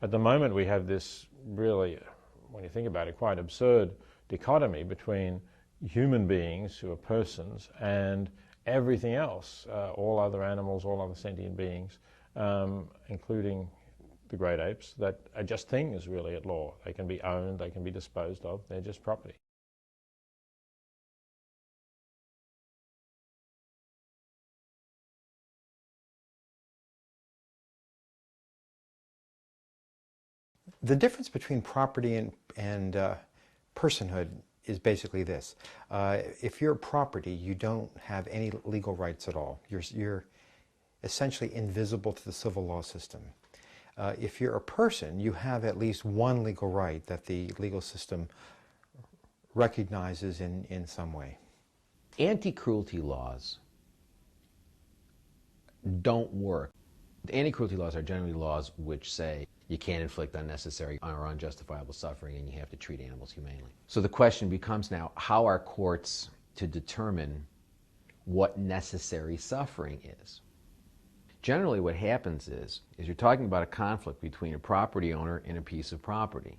At the moment we have this really, when you think about it, quite absurd dichotomy between human beings who are persons and everything else, all other animals, all other sentient beings, including the great apes, that are just things really at law. They can be owned, they can be disposed of, they're just property. The difference between property and personhood is basically this. If you're property, you don't have any legal rights at all. You're essentially invisible to the civil law system. If you're a person, you have at least one legal right that the legal system recognizes in some way. Anti-cruelty laws don't work. Anti-cruelty laws are generally laws which say you can't inflict unnecessary or unjustifiable suffering and you have to treat animals humanely. So the question becomes now, how are courts to determine what necessary suffering is? Generally what happens is you're talking about a conflict between a property owner and a piece of property.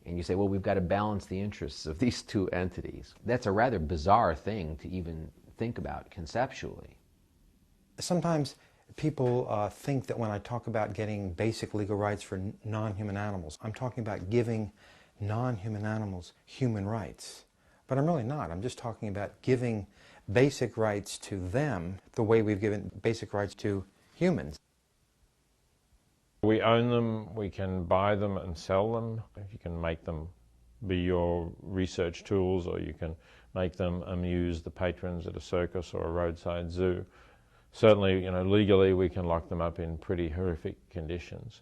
And you say, well, we've got to balance the interests of these two entities. That's a rather bizarre thing to even think about conceptually. Sometimes people think that when I talk about getting basic legal rights for non-human animals, I'm talking about giving non-human animals human rights. But I'm really not. I'm just talking about giving basic rights to them the way we've given basic rights to humans. We own them, we can buy them and sell them. You can make them be your research tools, or you can make them amuse the patrons at a circus or a roadside zoo. Certainly, legally we can lock them up in pretty horrific conditions.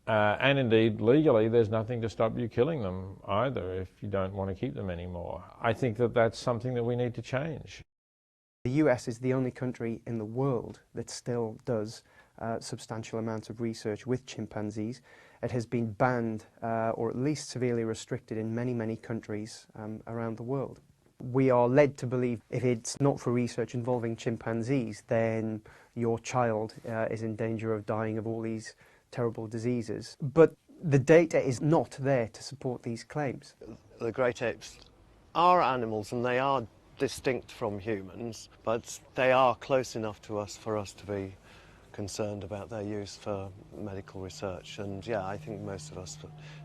And indeed, legally, there's nothing to stop you killing them either if you don't want to keep them anymore. I think that that's something that we need to change. The US is the only country in the world that still does substantial amounts of research with chimpanzees. It has been banned or at least severely restricted in many, many countries around the world. We are led to believe if it's not for research involving chimpanzees, then your child is in danger of dying of all these terrible diseases. But the data is not there to support these claims. The great apes are animals and they are distinct from humans, but they are close enough to us for us to be concerned about their use for medical research. And yeah, I think most of us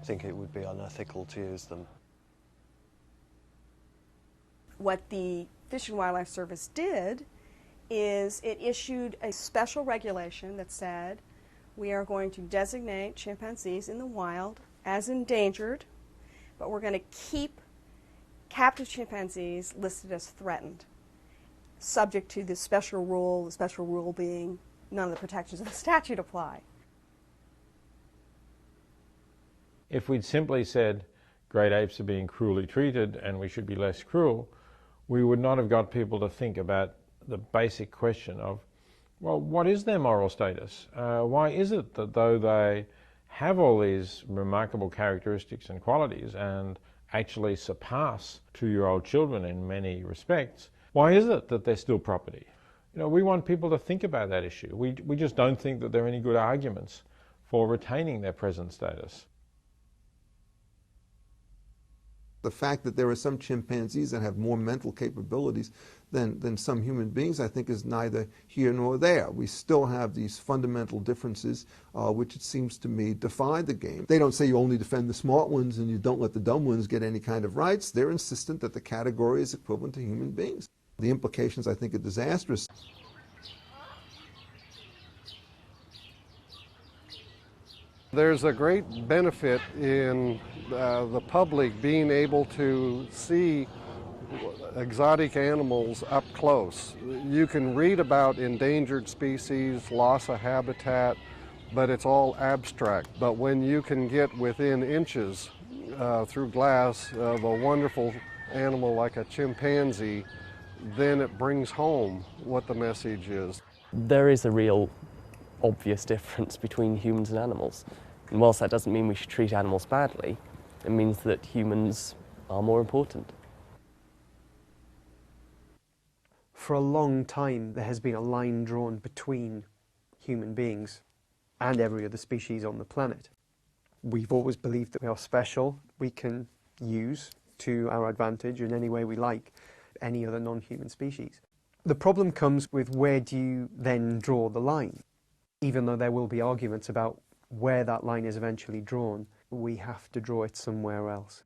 think it would be unethical to use them. What the Fish and Wildlife Service did is it issued a special regulation that said we are going to designate chimpanzees in the wild as endangered, but we're going to keep captive chimpanzees listed as threatened, subject to this special rule, the special rule being none of the protections of the statute apply. If we'd simply said great apes are being cruelly treated and we should be less cruel, we would not have got people to think about the basic question of, well, what is their moral status? Why is it that though they have all these remarkable characteristics and qualities and actually surpass 2-year-old children in many respects, why is it that they're still property? We want people to think about that issue. We just don't think that there are any good arguments for retaining their present status. The fact that there are some chimpanzees that have more mental capabilities than some human beings, I think, is neither here nor there. We still have these fundamental differences, which it seems to me define the game. They don't say you only defend the smart ones and you don't let the dumb ones get any kind of rights. They're insistent that the category is equivalent to human beings. The implications, I think, are disastrous. There's a great benefit in the public being able to see exotic animals up close. You can read about endangered species, loss of habitat, but it's all abstract. But when you can get within inches through glass of a wonderful animal like a chimpanzee, then it brings home what the message is. There is a real obvious difference between humans and animals. And whilst that doesn't mean we should treat animals badly, it means that humans are more important. For a long time, there has been a line drawn between human beings and every other species on the planet. we've always believed that we are special, we can use to our advantage in any way we like any other non-human species. The problem comes with where do you then draw the line? Even though there will be arguments about where that line is eventually drawn, we have to draw it somewhere else.